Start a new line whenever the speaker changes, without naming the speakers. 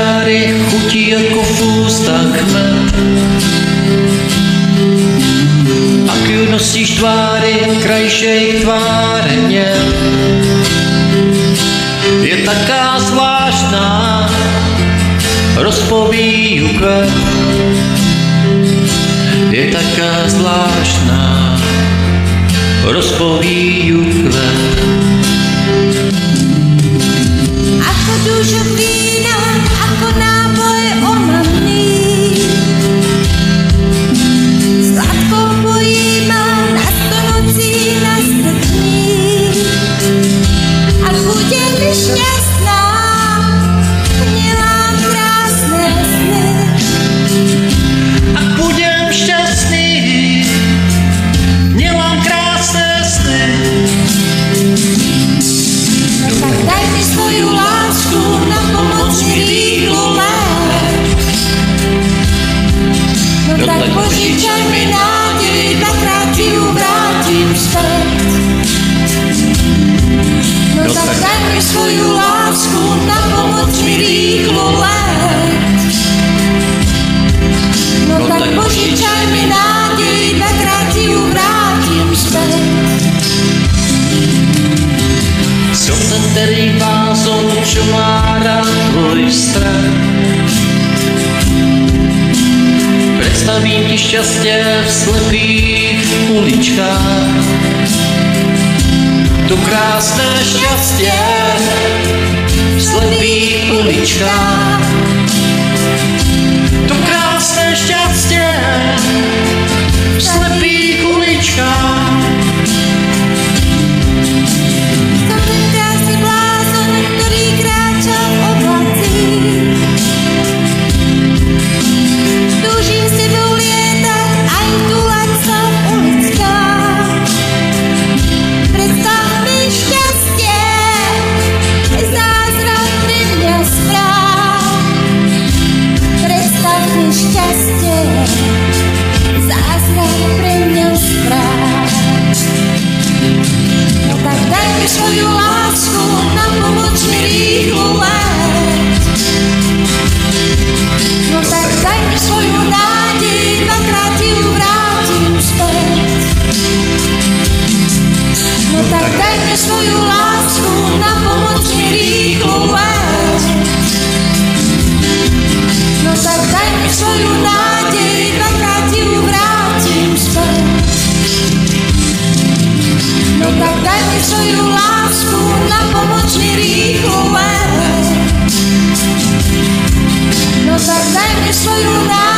čáry chutí jako v ústách med. Ak ju nosíš tvári, krajšej tváreně, je taká zvláštná, rozpoví ju kvet. Je taká zvláštna, rozpoví ju kvet.
Ako dušok vína, ako náboj omamný, sladko pojíma na 100 nocí na strpní. Ak budem šťastná, nemám krásne sny.
Ak budem šťastný, nemám krásne sny.
No tak daj mi svoju lásku, na pomoc mi rýchlo lék. No tak požičaj mi nádej, dvakrát ti ju vrátim späť. No tak daj mi svoju lásku, na pomoc mi rýchlo lék. No tak požičaj mi nádej, dvakrát ti ju vrátim späť.
Som ten, který vázol, čo má rád tvoj strach. Predstavím ti šťastie v slepých uličkách. To krásne šťastie v slepých uličkách. To krásne šťastie v slepých uličkách.
Som ten krásny blázon, ktorý kráča v oblacích. Túžim s tebou lietať, aj túlať sa v uličkách. Predstav mi šťastie, zázrak pre mňa správ. Predstav mi šťastie, zázrak pre mňa správ. No tak daj mi svoju lásku, na pomoc mi rýchlo lék. No tak daj mi svoju nádej, dvakrát ti ju vrátim späť. No tak daj mi svoju lásku, na pomoc mi rýchlo lék. No tak daj mi svoju nádej, dvakrát ti ju vrátim späť. No tak daj mi svoju lásku, na pomoc mi rýchlo lék. No tak daj mi svoju lásku.